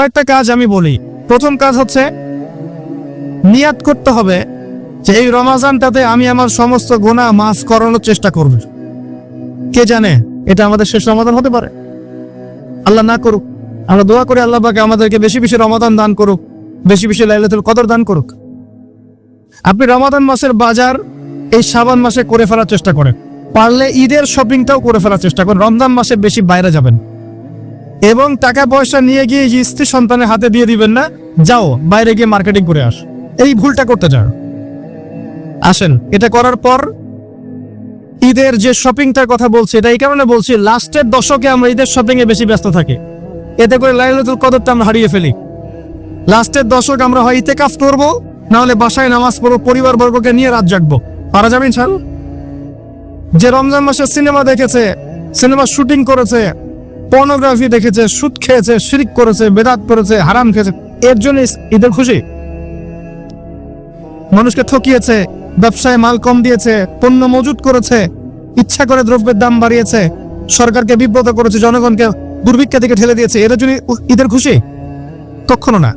কয়েকটা কাজ আমি বলি। প্রথম কাজ হচ্ছে নিয়াত করতে হবে যে এই রমাজানটাতে আমি আমার সমস্ত গুনাহ মাফ করানোর চেষ্টা করব। কে জানে এটা আমাদের শেষ রমাদান হতে পারে, আল্লাহ না করুক। আমরা দোয়া করি আল্লাহ পাক আমাদেরকে বেশি বেশি রমাদান দান করুক, বেশি বেশি লাইলাতুল কদর দান করুক। আপনি রমাদান মাসের বাজার এই শাবান মাসে করে ফেলার চেষ্টা করেন, পারলে ঈদের শপিংটাও করে ফেলার চেষ্টা করেন। রমজান মাসে বেশি বাইরে যাবেন এবং টাকা পয়সা নিয়ে গিয়ে স্ত্রী সন্তানের হাতে দিয়ে দিবেন না, যাও বাইরে গিয়ে মার্কেটিং করে আস, এই ভুলটা করতে যান। আসেন, এটা করার পর ঈদের যে শপিংটার কথা বলছি, এটা এই কারণে বলছি, লাস্টের দশকে আমরা ঈদের শপিং এ বেশি ব্যস্ত থাকি, এতে করে লাইলাতুল কদরটা আমরা হারিয়ে ফেলি। লাস্টের দশক আমরা হয় ইতিকাফ করবো, না হলে বাসায় নামাজ পড়বো, পরিবার বর্গকে নিয়ে রাত জাগবো। পারা যাবে ইনশাআল্লাহ? যে রমজান মাসে সিনেমা দেখেছে, সিনেমা শুটিং করেছে, পর্নোগ্রাফি দেখেছে, সুদ খেয়েছে, শিরক করেছে, বেদাত করেছে, হারাম খেয়েছে, এর জন্য ঈদের খুশি? মানুষকে ঠকিয়েছে, ব্যবসায় মাল কম দিয়েছে, পণ্য মজুত করেছে, ইচ্ছা করে দ্রব্যের দাম বাড়িয়েছে, সরকারকে বিব্রত করেছে, জনগণকে দুর্ভিক্ষের দিকে ঠেলে দিয়েছে, এর জন্য ঈদের খুশি? কখনো না।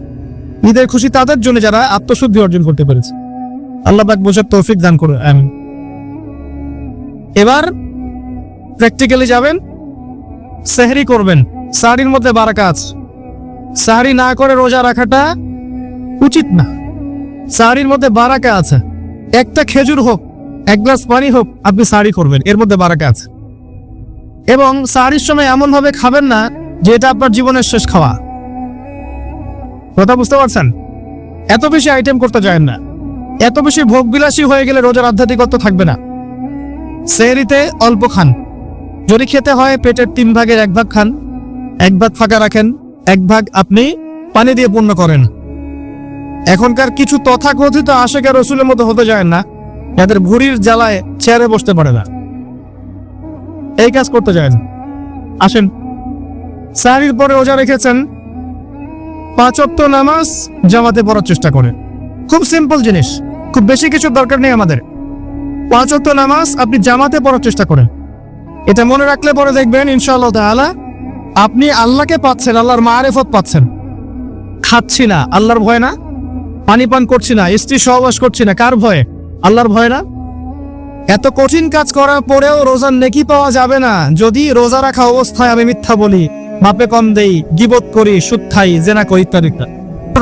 ঈদের খুশি তাদের জন্য যারা আত্মশুদ্ধি অর্জন করতে পেরেছে। আল্লাহ পাক বোঝার তৌফিক দান করুন, আমিন। এবার প্র্যাকটিক্যালি যাবেন, সেহরি করবেন। সাহরির মধ্যে বারাকা আছে, সাহরি না করে রোজা রাখাটা উচিত না। সাহরির মধ্যে বারাকা আছে, একটা খেজুর হোক, এক গ্লাস পানি হোক, আপনি সাহরি করবেন, এর মধ্যে বারাকা আছে। এবং সাহরির সময় এমন ভাবে খাবেন না যে এটা আপনার জীবনের শেষ খাওয়া। কথা বুঝতে পারছেন? এত বেশি আইটেম করতে যায় না, এত বেশি ভোগবিলাসী হয়ে গেলে রোজার আধ্যাত্মিকত্ব থাকবে না। সেহরিতে অল্প খান, যদি খেতে হয় পেটের 3 ভাগের 1 ভাগ খান, 1 ভাগ ফাঁকা রাখেন, 1 ভাগ আপনি পানি দিয়ে পূর্ণ করেন। এখনকার কিছু তথাকথিত আশেকে রসুলের মতো হতে যায় না, যাদের ভুঁড়ির জ্বালায় চেয়ারে বসতে পারে না, এই কাজ করতে যায় না। আসেন, সাহরির পরে রোজা রেখেছেন, 5 ওয়াক্ত নামাজ জামাতে পড়ার চেষ্টা করেন। খুব সিম্পল জিনিস, খুব বেশি কিছু দরকার নেই আমাদের। 5 ওয়াক্ত নামাজ আপনি জামাতে পড়ার চেষ্টা করেন। এটা মনে রাখলে পরে দেখবেন ইনশাআল্লাহ তাআলা আপনি আল্লাহকে পাচ্ছেন, আল্লাহর মারিফত পাচ্ছেন। খাচ্ছি না, আল্লাহর ভয় না? পানি পান করছি না, স্ত্রী সহবাস করছি না, কার ভয়ে? আল্লাহর ভয় না? এত কঠিন কাজ করার পরেও রোজার নেকি পাওয়া যাবে না যদি রোজা রাখা অবস্থায় আমি মিথ্যা বলি, বাপে কম দেই, গীবত করি, সুদ খাই, জেনা করি, ইত্যাদি ইত্যাদি।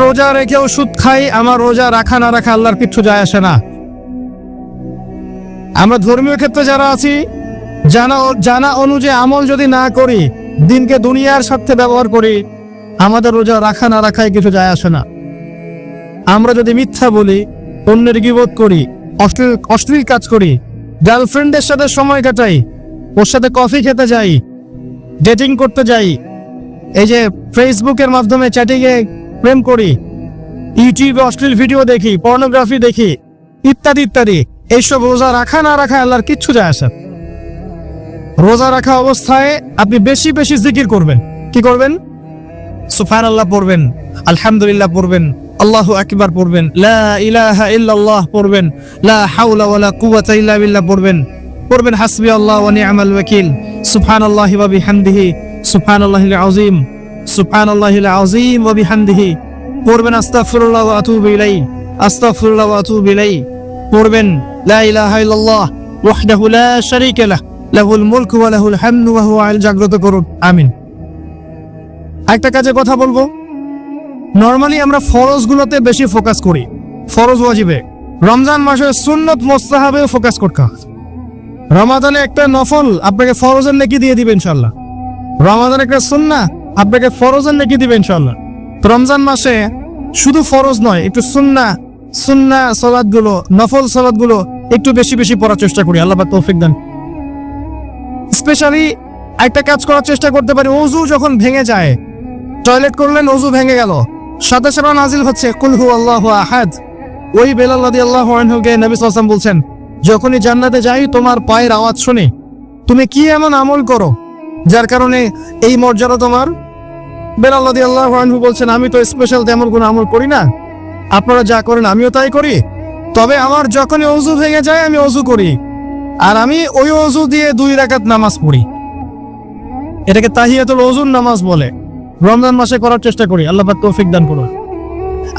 রোজা রেখেও সুদ খাই, আমার রোজা রাখা না রাখা আল্লাহর কিচ্ছু যায় আসে না। আমরা ধর্মীয় ক্ষেত্রে যারা আছি, জানা অনুযায়ী আমল যদি না করি, দিনকে দুনিয়ার স্বার্থে ব্যবহার করি, আমাদের রোজা রাখা না রাখায় কিছু যায় আসে না। আমরা যদি মিথ্যা বলি, অন্যের গীবত করি, অশ্লীল কাজ করি, গার্লফ্রেন্ডের সাথে সময় কাটাই, ওর সাথে কফি খেতে যাই, ডেটিং করতে যাই, এই যে ফেসবুকের মাধ্যমে চ্যাটিংয়ে প্রেম করি, ইউটিউবে অশ্লীল ভিডিও দেখি, পর্নোগ্রাফি দেখি, ইত্যাদি ইত্যাদি, এইসব রোজা রাখা না রাখা আল্লাহর কিচ্ছু যায় আসে। রোজা রাখা অবস্থায় আপনি বেশি বেশি জিকির করবেন। কি করবেন? সুবহানাল্লাহ পড়বেন, আলহামদুলিল্লাহ পড়বেন, আল্লাহু আকবার পড়বেন, লা ইলাহা ইল্লাল্লাহ পড়বেন, লা হাওলা ওয়ালা কুওয়াতা ইল্লা বিল্লাহ পড়বেন হাসবিয়াল্লাহু ওয়া নি'মাল ওয়াকিল, সুবহানাল্লাহি ওয়া বিহামদিহি, সুবহানাল্লাহিল আযীম, সুবহানাল্লাহিল আযীম ওয়া বিহামদিহি পড়বেন, আস্তাগফিরুল্লাহ ওয়া আতুবু ইলাইহি, আস্তাগফিরুল্লাহ ওয়া আতুবু ইলাইহি পড়বেন, লা ইলাহা ইল্লাল্লাহ ওয়াহদাহু লা শারীকা লাহু, লাহুল মুলকু ওয়া লাহুল হামদু ওয়া হুয়া আল জাগ্রত করুন, আমিন। একটা কাজে কথা বলবো, নরমালি আমরা ফরজগুলোতে বেশি ফোকাস করি, ফরজ ওয়াজিবে। রমজান মাসে সুন্নত মুস্তাহাবেও ফোকাস করতে হয়। রমাদানে একটা নফল আপনাকে ফরজের নেকি দিয়ে দিবে ইনশাআল্লাহ, রমাদানে একটা সুন্নাহ আপনাকে ফরজের নেকি দিবে ইনশাআল্লাহ। রমজান মাসে শুধু ফরজ নয়, একটু সুন্নাহ সালাতগুলো, নফল সালাতগুলো একটু বেশি বেশি পড়ার চেষ্টা করি, আল্লাহ পাক তৌফিক দেন। স্পেশালি একটা কাজ করার চেষ্টা করতে পারি, ওযু যখন ভেঙে যায়, টয়লেট করলেন, ওযু ভেঙে গেল, সাথে সাথে নাজিল হচ্ছে কুল হুয়াল্লাহু আহাদ। ওই বেলাল রাদিয়াল্লাহু আনহুকে নবী সাল্লাল্লাহু আলাইহি ওয়াসাল্লাম বলছেন, যখনই জান্নাতে যাই তোমার পায়ের আওয়াজ শুনি, তুমি কি এমন আমল করো যার কারণে এই মর্যাদা তোমার? বেলাল রাদিয়াল্লাহু আনহু বলছেন, আমি তো স্পেশাল তেমন কোনো আমল করি না, আপনারা যা করেন আমিও তাই করি, তবে আমার যখনই ওযু ভেঙে যায় আমি ওযু করি, আর আমি ওই ওযু দিয়ে 2 রাকাত নামাজ পড়ি। এটাকে তাহিয়াতুল ওযুর নামাজ বলে। রমজান মাসে করার চেষ্টা করি, আল্লাহ পাক তৌফিক দান করুন।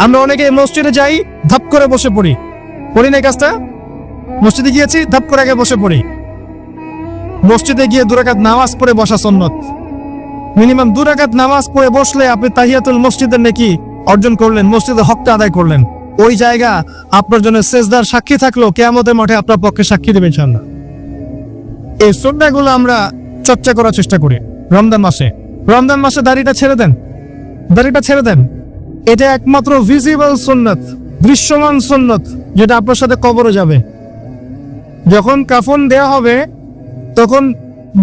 আমরা অনেকে মসজিদে যাই, ধাপ করে বসে পড়ি না এই কাজটা? মসজিদে গিয়েছি, ধাপ করে আগে বসে পড়ি। মসজিদে গিয়ে 2 রাকাত নামাজ পড়ে বসা সুন্নত। মিনিমাম 2 রাকাত নামাজ পড়ে বসলে আপনি তাহিয়াতুল মসজিদের নেকি অর্জন করলেন, মসজিদের হকটা আদায় করলেন। ওই জায়গা আপনার জন্য সেজদার সাক্ষী থাকলো, কিয়ামতের মাঠে আপনার পক্ষে সাক্ষী দেবে ইনশাআল্লাহ। এই সুন্নাহগুলো আমরা চর্চা করার চেষ্টা করি রমজান মাসে দাড়িটা ছেড়ে দেন। এটা একমাত্র ভিজিবল সুন্নাত, দৃশ্যমান সুন্নাত, যেটা আপনার সাথে কবরে যাবে। যখন কাফন দেয়া হবে তখন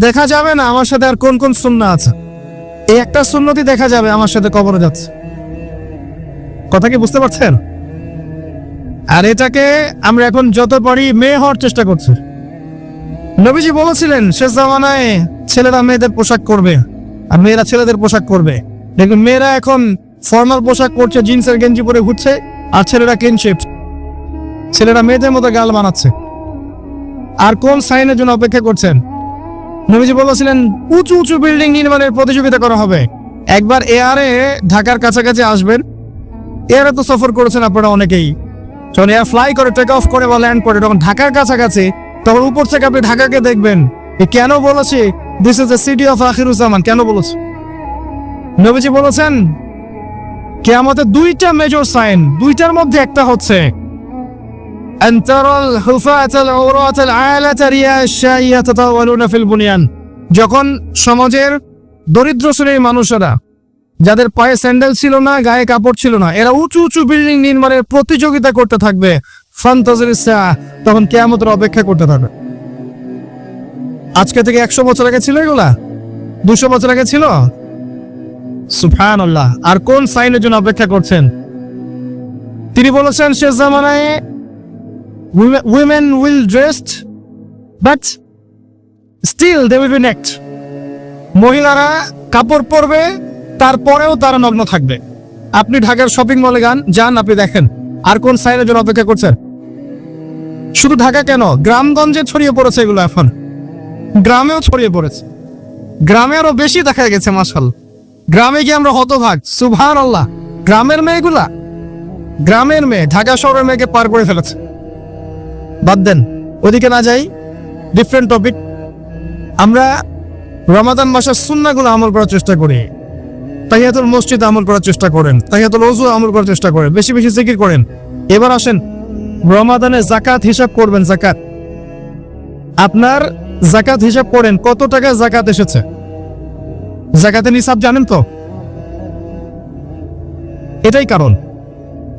দেখা যাবে না আমার সাথে আর কোন কোন সুন্নাহ আছে, এই একটা সুন্নতই দেখা যাবে আমার সাথে কবরে যাচ্ছে। কথা কি বুঝতে পারছেন? আর এটাকে আমরা এখন যত পারি মেয়ে হওয়ার চেষ্টা করছি। নবীজি বলেছিলেন শেষ জামানায় ছেলেরা মেয়েদের পোশাক করবে আর মেয়েরা ছেলেদের পোশাক করবে। দেখুন মেয়েরা এখন ফর্মাল পোশাক করছে, জিন্সের গেঞ্জি পরে ঘুরছে, আর ছেলেরা ক্লিন শেভ, ছেলেরা মেয়েদের মতো গাল বানাচ্ছে। আর কোন সাইনের জন্য অপেক্ষা করছেন? নবীজি বলেছিলেন উঁচু উঁচু বিল্ডিং নির্মাণের প্রতিযোগিতা করা হবে। একবার এয়ারে ঢাকার কাছাকাছি আসবেন, এয়ারে তো সফর করেছেন আপনারা অনেকেই, যখন এয়ার ফ্লাই করে, টেক অফ করে বা ল্যান্ড করে, তখন ঢাকার কাছাকাছি, তখন উপর থেকে আপনি ঢাকাকে দেখবেন। কেন বলেছি this is the city of Akhiruzzaman? কেন বলেছে? নবীজি বলেছেন কিয়ামতের 2টা মেজর সাইন, 2টার মধ্যে একটা হচ্ছে আনতারাল হুফাতাল আওরাতাল আলাতা রিয়াশা ইয়াতাতাওয়ালুনা ফিল বুনিয়ান। যখন সমাজের দরিদ্র শ্রেণীর মানুষেরা, যাদের পায়ে স্যান্ডেল ছিল না, গায়ে কাপড় ছিল না, এরা উঁচু উঁচু বিল্ডিং নির্মাণের প্রতিযোগিতা করতে থাকবে, ফান্তাজিরিস সাআ, তখন কিয়ামতের অপেক্ষা করতে থাকবে। আজকে থেকে 100 বছর আগে ছিল এগুলা? 200 বছর আগে ছিল? সুবহানাল্লাহ। আর কোন সাইনের জন্য অপেক্ষা করছেন? তিনি বলেছেন শেষ জামানায় women will dressed but still they will be naked. মহিলারা কাপড় পরবে, তারপরেও তারা নগ্ন থাকবে। আপনি ঢাকার শপিং মলে যান, আপনি দেখেন। আর কোন সাইনের জন্য অপেক্ষা করছেন? শুধু ঢাকা কেন, গ্রামগঞ্জে ছড়িয়ে পড়েছে এগুলো, এখন গ্রামেও ছড়িয়ে পড়েছে। গ্রামে আরো বেশি দেখা গেছে মাশাআল্লাহ। গ্রামে গিয়ে আমরা হতভাগ, সুবহানাল্লাহ। গ্রামের মেয়ে ঢাকা শহরের মেয়েকে পার করে ফেলেছে। বাদ দেন, ওদিকে না যাই, ডিফারেন্ট টপিক। আমরা রমাদান মাসের সুন্নাহগুলো আমল করার চেষ্টা করি। তাহিয়াতুল মসজিদ আমল করার চেষ্টা করেন, তাহিয়াতুল ওযু আমল করার চেষ্টা করেন, বেশি বেশি জিকির করেন। এবার আসেন রমাদানে যাকাত হিসাব করবেন। যাকাত, আপনার যাকাত হিসাব করেন, কত টাকা যাকাত এসেছে। যাকাতের নিসাব জানেন তো? এটাই কারণ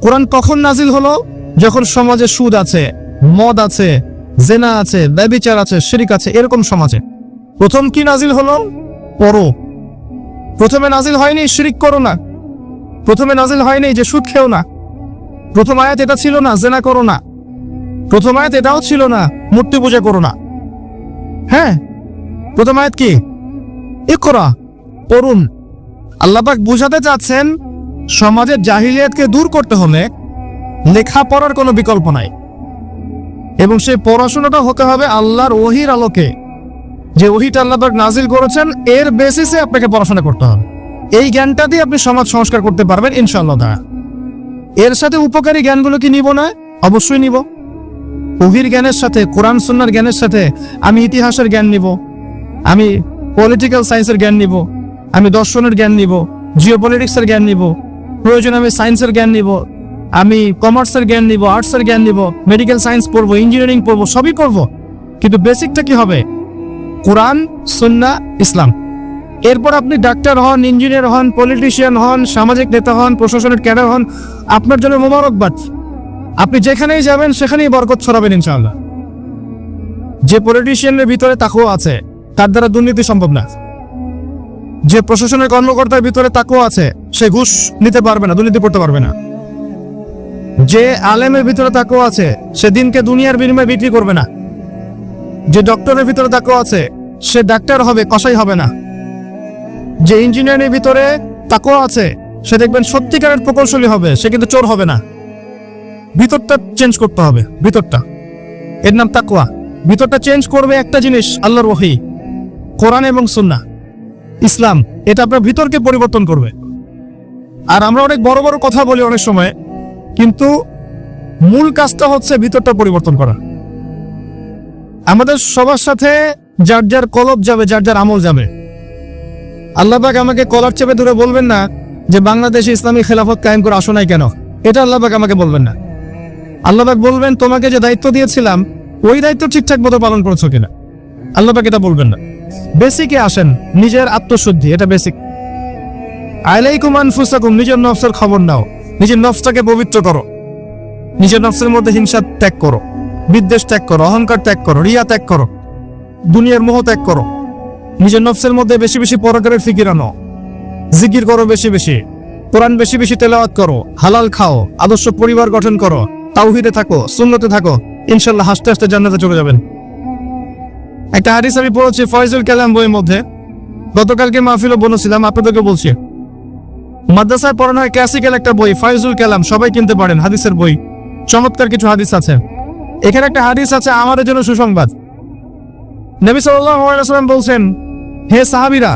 কোরআন কখন নাজিল হলো? যখন সমাজে সুদ আছে, মদ আছে, জেনা আছে, ব্যভিচার আছে, শিরক আছে, এরকম সমাজে প্রথম কি নাজিল হলো? পড়ো। প্রথমে নাজিল হয়নি শিরক করো না, প্রথমে নাজিল হয়নি যে সুদ খেও না, প্রথম আয়াত এটা ছিল না জেনা করো না, প্রথম আয়াত এটাও ছিল না মূর্তি পূজা করো না। হ্যাঁ, প্রথম আয়াত কি? ইকরা, পড়ুন। আল্লাহ পাক বুঝাতে চাচ্ছেন সমাজের জাহিলিয়াতকে দূর করতে হলে লেখাপড়ার কোনো বিকল্প নাই, এবং সেই পড়াশোনাটা হতে হবে আল্লাহর ওহীর আলোকে। যে ওহীটা আল্লাহ পাক নাজিল করেছেন এর বেসিসে আপনাকে পড়াশোনা করতে হবে। এই জ্ঞানটা দিয়ে আপনি সমাজ সংস্কার করতে পারবেন ইনশাআল্লাহ তাআলা। এর সাথে উপকারী জ্ঞানগুলো কি নিব না? অবশ্যই নিব। ওহীর জ্ঞানের সাথে, কোরআন সুন্নাহর জ্ঞানের সাথে আমি ইতিহাসের জ্ঞান নিব, আমি পলিটিক্যাল সায়েন্সের জ্ঞান নিব, আমি দর্শনের জ্ঞান নিব, জিওপলিটিক্সের জ্ঞান নিব, প্রয়োজন আমি সায়েন্সের জ্ঞান নিব, আমি কমার্সের জ্ঞান নিব, আর্টসের জ্ঞান নিব, মেডিকেল সায়েন্স পড়বো, ইঞ্জিনিয়ারিং পড়বো, সবই করব। কিন্তু বেসিকটা কি হবে? কোরআন, সুন্নাহ, ইসলাম। এরপর আপনি ডাক্তার হন, ইঞ্জিনিয়ার হন, পলিটিশিয়ান হন, সামাজিক নেতা হন, প্রশাসনের ক্যাডার হন, আপনার জন্য মোবারকবাদ। আপনি যেখানেই যাবেন সেখানেই বরকত ছড়াবেন ইনশাআল্লাহ। যে পলিটিশিয়ানের ভিতরে তাকওয়া আছে তার দ্বারা দুর্নীতি সম্ভব না। যে প্রশাসনের কর্মকর্তার ভিতরে তাকওয়া আছে সে ঘুষ নিতে পারবে না, দুর্নীতি করতে পারবে না। যে আলেমের ভিতরে তাকওয়া আছে সে দিনকে দুনিয়ার বিনিময়ে বিক্রি করবে না। যে ডক্টরের ভিতরে তাকওয়া আছে সে ডাক্তার হবে, কসাই হবে না। যে ইঞ্জিনিয়ারের ভিতরে তাকওয়া আছে সে দেখবেন সত্যিকারের প্রকৌশলী হবে, সে কিন্তু চোর হবে না। ভিতরটা চেঞ্জ করতে হবে, ভিতরটা, এর নাম তাকওয়া। ভিতরটা চেঞ্জ করবে একটা জিনিস, আল্লাহর ওহী, কোরআন এবং সুন্নাহ। ইসলাম, এটা আপনার ভিতরকে পরিবর্তন করবে। আর আমরা অনেক বড় বড় কথা বলি অনেক সময়, কিন্তু মূল কাজটা হচ্ছে ভিতরটা পরিবর্তন করা। আমাদের সবার সাথে যার যার কলব যাবে, যার যার আমল যাবে। আল্লাহ পাক আমাকে কলার চেপে ধরে বলবেন না যে বাংলাদেশে ইসলামী খেলাফত কায়েম করে আসো নাই কেন, এটা আল্লাহ পাক আমাকে বলবেন না। আল্লাহ পাক বলবেন তোমাকে যে দায়িত্ব দিয়েছিলাম ওই দায়িত্ব ঠিকঠাক মতো পালন করেছো কিনা। আল্লাহ পাক এটা বলবেন না। বেসিকে আসেন, নিজের আত্মশুদ্ধি, এটা বেসিক। আলাইকুম আনফুসাকুম, নিজের নফসের খবর নাও, নিজের নফসটাকে পবিত্র করো, নিজের নফসের মধ্যে হিংসা ত্যাগ করো, বিদ্বেষ ত্যাগ করো, অহংকার ত্যাগ করো, রিয়া ত্যাগ করো, দুনিয়ার মোহ ত্যাগ করো। নিজের নফসের মধ্যে বেশি বেশি পরকারের ফিকির আনো, জিকির করো বেশি বেশি, কোরআন বেশি বেশি তেলাওয়াত করো, হালাল খাও, আদর্শ পরিবার গঠন করো, তাওহীদে থাকো, সুন্নতে থাকো, ইনশাআল্লাহ হাসতে হাসতে জান্নাতে চলে যাবেন। একটা হাদিস আমি পড়েছি ফয়জুল কালাম বইয়ের মধ্যে, গতকালকে মাহফিলও বলেছিলাম, আপনাদেরকে বলছি। মাদ্রাসায় পড়ানো হয় ক্লাসিক্যাল একটা বই ফয়জুল কালাম, সবাই কিনতে পারেন, হাদিসের বই, চমৎকার কিছু হাদিস আছে। এখানে একটা হাদিস আছে আমাদের জন্য সুসংবাদ। নবী সাল্লাল্লাহু আলাইহি ওয়াসাল্লাম বলছেন, হে সাহাবীরা,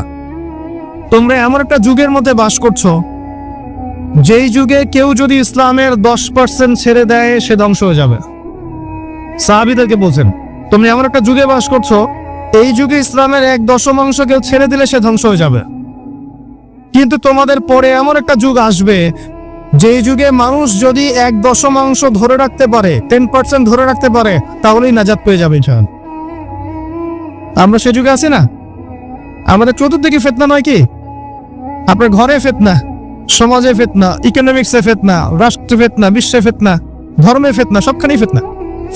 তোমরা এমন একটা যুগের মধ্যে বাস করছো যেই যুগে কেউ যদি ইসলামের 10% ছেড়ে দেয় সে ধ্বংস হয়ে যাবে। সাহাবীদেরকে বলছেন তোমরা এমন একটা যুগে বাস করছো, এই যুগে ইসলামের 1/10 কেউ ছেড়ে দিলে সে ধ্বংস হয়ে যাবে। কিন্তু তোমাদের পরে এমন একটা যুগ আসবে যেই যুগে মানুষ যদি 1/10 ধরে রাখতে পারে, 10% ধরে রাখতে পারে, তাহলেই নাজাত পেয়ে যাবে ইনশাআল্লাহ। আমরা সে যুগে আছি না? আমাদের চতুর্দিকে ফিতনা নয় কি? আপনার ঘরে ফিতনা, সমাজে ফিতনা, ইকোনমিক্সে ফিতনা, রাষ্ট্রে ফিতনা, বিশ্বে ফিতনা, ধর্মে ফিতনা, সবখানেই ফিতনা,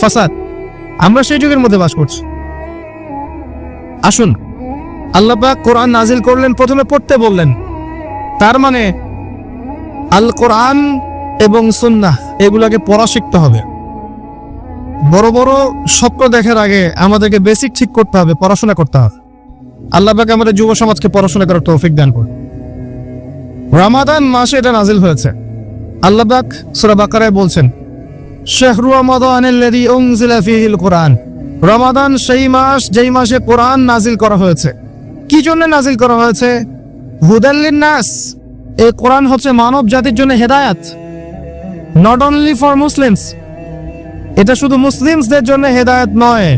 ফাসাদ। আমরা সেই যুগের মধ্যে বাস করছি। আসুন, আল্লাহ পাক কোরআন নাজিল করলেন, প্রথমে পড়তে বললেন। তার মানে আল কোরআন এবং সুন্নাহ এগুলোকে পড়া শিখতে হবে। বড় বড় স্বপ্ন দেখার আগে আমাদেরকে বেসিক ঠিক করতে হবে, পড়াশোনা করতে হবে। আল্লাহ পাক আমাদের যুব সমাজকে পড়াশোনা করার তৌফিক দান করুন। রমাদান মাসে এটা নাজিল হয়েছে। আল্লাহ পাক সূরা বাকারায় বলছেন, শাহরু রমাদানাল্লাযী উনজিলা ফীহিল কুরআন। রমাদান সেই মাস যেই মাসে কোরআন নাজিল করা হয়েছে। কি জন্য নাজিল করা হয়েছে? হুদাল লিন-নাস। এই কোরআন হচ্ছে মানব জাতির জন্য হেদায়েত, নট অনলি ফর মুসলিমস। এটা শুধু মুসলিমসদের জন্য হেদায়েত নয়,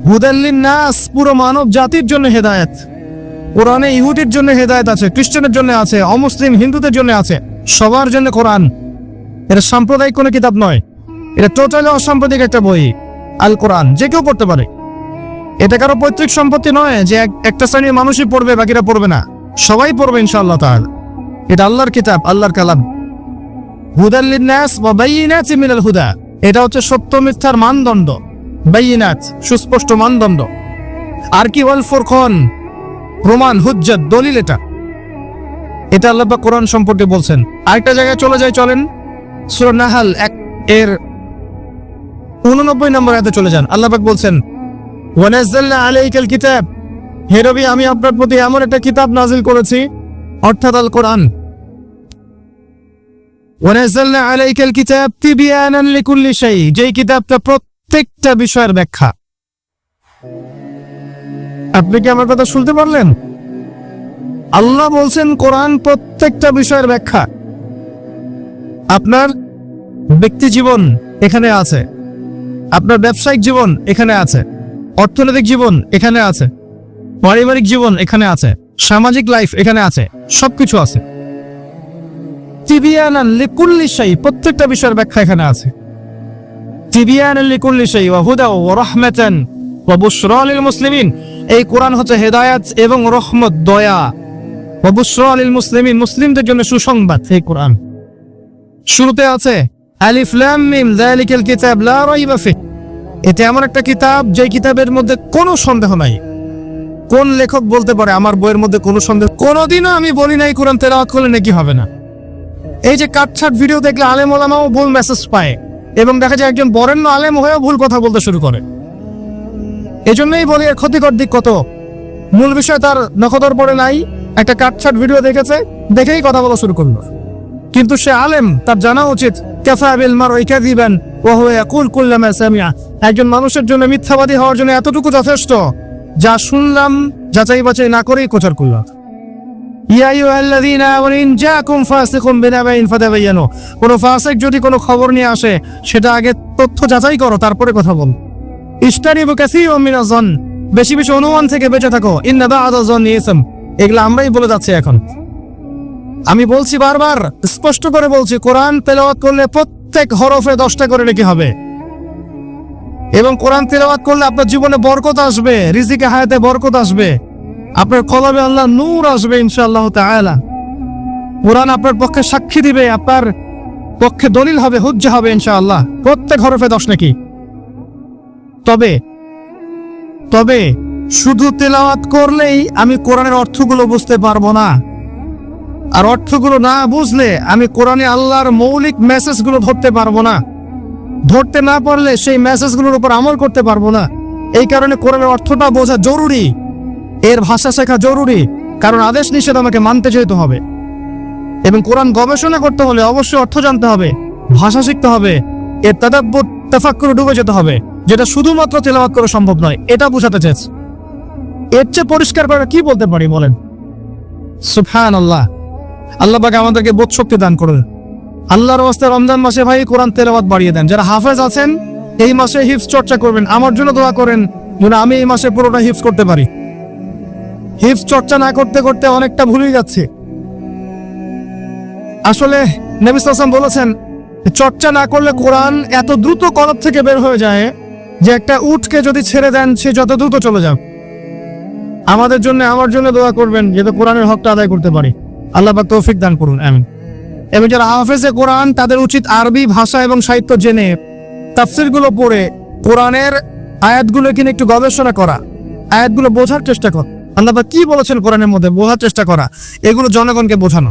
হুদাল লিন-নাস, পুরো মানব জাতির জন্য হেদায়েত। কোরআনে ইহুদির জন্য হেদায়েত আছে, খ্রিস্টানের জন্য আছে, অমুসলিম হিন্দুদের জন্য আছে, সবার জন্য কোরআন। এটা সাম্প্রদায়িক কোনো কিতাব নয়, এটা টোটালি অসাম্প্রদায়িক একটা বই। আল কোরআন যে কেউ পড়তে পারে। এটা কারো পৈতৃক সম্পত্তি নয় যে একটা শ্রেণীর মানুষই পড়বে বাকিরা পড়বে না, সবাই পড়বে ইনশাআল্লাহ তাআলা। এটা আল্লাহর কিতাব, আল্লাহর কালাম। হুদাল লিন-নাস ওয়া বাইয়িনাতিন মিনাল হুদা। এটা হচ্ছে সত্য মিথ্যার মানদণ্ড, বাইয়িনাত, সুস্পষ্ট মানদণ্ড। আর কি ওয়াল ফুরকান, প্রমাণ, হুজ্জাত, দলিল। এটা আল্লাহ পাক কোরআন সম্পর্কে বলছেন। আরেকটা জায়গায় চলে যাই, চলেন সূরা নাহল 1-89 নম্বর আয়াতে চলে যান। আল্লাহ পাক বলছেন, ওয়া নাযালনা আলাইকাল কিতাব। হে নবী, আমি আপনার প্রতি এমন একটা কিতাব নাজিল করেছি, অর্থাৎ আল কোরআন। ওয়া নাযালনা আলাইকাল কিতাব তিবয়ানান লিকুল্লি শাই, যেই কিতাবটা প্রত্যেকটা বিষয়ের ব্যাখ্যা। আপনি কি আমার কথা শুনতে পারলেন? আল্লাহ বলছেন কোরআন প্রত্যেকটা বিষয়ের ব্যাখ্যা। আপনার ব্যক্তি জীবন এখানে আছে, আপনার ব্যবসায়িক জীবন এখানে আছে, অর্থনৈতিক জীবন এখানে আছে, পারিবারিক জীবন এখানে আছে, সামাজিক লাইফ এখানে আছে, সবকিছু আছে। তিবিয়ানান লিকুল্লি শাই, প্রত্যেকটা বিষয়ের ব্যাখ্যা এখানে আছে। তিবিয়ানান লিকুল্লি শাই ওয়া হুদা ওয়া রাহমাতান ওয়া বুশরা লিল মুসলিমিন। এই কোরআন হচ্ছে হেদায়েত এবং রহমত, দয়া। ওয়া বুশরা লিল মুসলিমিন, মুসলিমদের জন্য সুসংবাদ। এই কোরআন শুরুতে আছে আলিফ লাম মিম যালিকাল কিতাব লা রাইবা ফিহি। এটা এমন একটা কিতাব যে কিতাবের মধ্যে কোনো সন্দেহ নাই। কোন লেখক বলতে পারে আমার বইয়ের মধ্যে কোনো সন্দেহ? কোনোদিনও আমি বলি নাই কোরআন তেলাওয়াত করলে নাকি হবে না। এই যে কাটছাট ভিডিও দেখলে আলেম ওলামাও ভুল মেসেজ পায়, এবং দেখা যায় একজন বরেণ্য আলেম হয়েও ভুল কথা বলতে শুরু করে। এজন্যই বলি এর ক্ষতিকর দিক কত। মূল বিষয় তার নখদর পড়ে নাই, একটা কাটছাট ভিডিও দেখেছে, দেখেই কথা বলা শুরু করলো। কিন্তু সে আলেম, তার জানা উচিত কাফা বিল মারই কাযিবান ওয়া হুয়া ইয়াকুল কুল্লামা সামিআ। একজন মানুষের জন্য মিথ্যাবাদী হওয়ার জন্য এতটুকু যথেষ্ট, যা শুনলাম যাচাই বাছাই না করেই প্রচার করলাম। ইয়া আইয়ুহাল্লাযীনা আমানু ইন জাআকুম ফাসিকুম বিনাবাইন ফাতাবায়ানু, কোন ফাসিক যদি কোনো খবর নিয়ে আসে সেটা আগে তথ্য যাচাই করো, তারপরে কথা বল। ইজতানিবু কাসীরাম মিনাজ যন, বেশি বেশি অনুমান থেকে বেঁচে থাকো। ইন্না বা'দা যন্নি ইসম, এগুলো আমরাই বলে যাচ্ছি এখন। আমি বলছি বারবার, স্পষ্ট করে বলছি, কোরআন তেলাওয়াত করলে প্রত্যেক হরফে 10টা করে নেকি হবে, এবং কোরআন তেলাওয়াত করলে আপনার জীবনে বরকত আসবে, রিজিকে হায়াতে বরকত আসবে, আপনার কলবে আল্লাহ নূর আসবে ইনশাআল্লাহ তাআলা। কোরআন আপনার পক্ষে সাক্ষী দিবে, আপনার পক্ষে দলিল হবে, হুজ্জা হবে ইনশাআল্লাহ। প্রত্যেক হরফে 10 নাকি। তবে তবে শুধু তেলাওয়াত করলেই আমি কোরআনের অর্থগুলো বুঝতে পারবো না, আর অর্থগুলো না বুঝলে আমি কোরআনে আল্লাহর মৌলিক মেসেজগুলো ধরতে পারবো না, ধরতে না পারলে সেই মেসেজগুলোর উপর আমল করতে পারবো না। এই কারণে কোরআনের অর্থটা বোঝা জরুরি, এর ভাষা শেখা জরুরি, কারণ আদেশ নিষেধ আমাকে মানতে যেতে হবে। এবং কোরআন গবেষণা করতে হলে অবশ্যই অর্থ জানতে হবে, ভাষা শিখতে হবে, এর তাদাব্বুর তাফাক্কুরে ডুবে যেতে হবে, যেটা শুধুমাত্র তেলাওয়াত করা সম্ভব নয়। এটা বোঝাতে চাইছে। এর চেয়ে পরিষ্কার করে কি বলতে পারি বলেন? সুবহানাল্লাহ। আল্লাহ পাক আমাদেরকে বোধ শক্তি দান করুন। আল্লাহর ওয়াস্তে রমজান মাসে ভাই কোরআন তেলাওয়াত বাড়িয়ে দেন। যারা হাফেজ আছেন এই মাসে হিফজ চর্চা করবেন, আমার জন্য দোয়া করেন যেন আমি এই মাসে পুরোটা হিফজ করতে পারি। হিফজ চর্চা না করতে করতে অনেকটা ভুলে যাচ্ছে। আসলে নবী সাল্লাল্লাহু আলাইহি ওয়াসাল্লাম বলেছেন, চর্চা না করলে কোরআন এত দ্রুত কলব থেকে বের হয়ে যায় যে একটা উটকে যদি ছেড়ে দেন সে যত দ্রুত চলে যাবে। আমাদের জন্য, আমার জন্য দোয়া করবেন যাতে কোরআনের হকটা আদায় করতে পারি। আল্লাহ পাক তৌফিক দান করুন, আমিন। এবং যারা হাফেজে কোরআন তাদের উচিত আরবি ভাষা এবং সাহিত্য জেনে তাফসিরগুলো পড়ে কোরআনের আয়াতগুলো কিনে একটু গবেষণা করা, আয়াতগুলো বোঝার চেষ্টা করা, আল্লাহ পাক কি বলেছেন কোরআনের মধ্যে বোঝার চেষ্টা করা, এগুলো জনগণকে বোঝানো।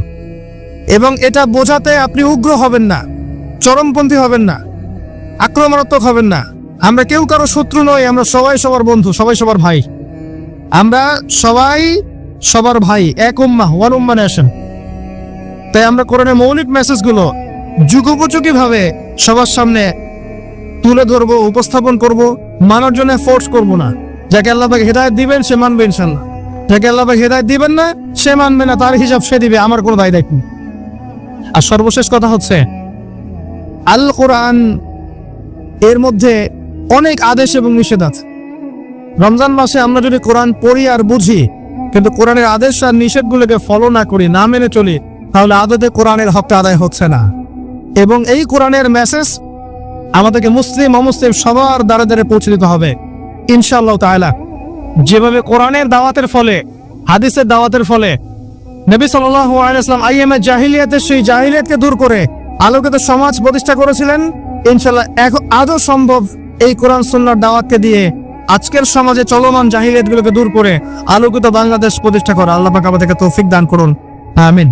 এবং এটা বোঝাতে আপনি উগ্র হবেন না, চরমপন্থী হবেন না, আক্রমণাত্মক হবেন না। আমরা কেউ কারো শত্রু নই, আমরা সবাই সবার বন্ধু, সবাই সবার ভাই। আমরা সবাই সবার ভাই, এক উম্মাহ, ওয়ান উম্মাহ নেশন। তাই আমরা কোরআনের মৌলিক মেসেজগুলো যুগোপযোগী ভাবে সবার সামনে তুলে ধরবো, উপস্থাপন করব, মানার জন্য ফোর্স করব না। যাকে আল্লাহ পাক হেদায়েত দিবেন সে মানবে ইনশাআল্লাহ, যাকে আল্লাহ পাক হেদায়েত দিবেন না সে মানবে না, তার হিসাব সে দিবে, আমার কোনো দায় দায়িত্ব। আর সর্বশেষ কথা হচ্ছে, আল কোরআন এর মধ্যে অনেক আদেশ এবং নিষেধ আছে। রমজান মাসে আমরা যদি কোরআন পড়ি আর বুঝি কিন্তু কোরআনের আদেশ আর নিষেধগুলোকে ফলো না করি, না মেনে চলি, তাহলে আদতে কোরআনের হকটা আদায় হচ্ছে না। এবং এই কোরআনের মেসেজ আমাদেরকে মুসলিম অমুসলিম সবার দ্বারে দ্বারে পৌঁছে দিতে হবে ইনশাআল্লাহ তাআলা। যেভাবে কোরআনের দাওয়াতের ফলে, হাদিসের দাওয়াতের ফলে নবী সাল্লাল্লাহু আলাইহি ওয়াসাল্লাম আইয়ামে জাহিলিয়াতের সেই জাহিলিয়াতকে দূর করে আলোকিত সমাজ প্রতিষ্ঠা করেছিলেন, ইনশাআল্লাহ এখন আদৌ সম্ভব এই কোরআন সুন্নাহর দাওয়াতকে দিয়ে আজকের সমাজে চলমান জাহিলিয়াতগুলোকে দূর করে আলোকিত বাংলাদেশ প্রতিষ্ঠা করা। আল্লাহ পাক আমাদেরকে তৌফিক দান করুন, আমিন।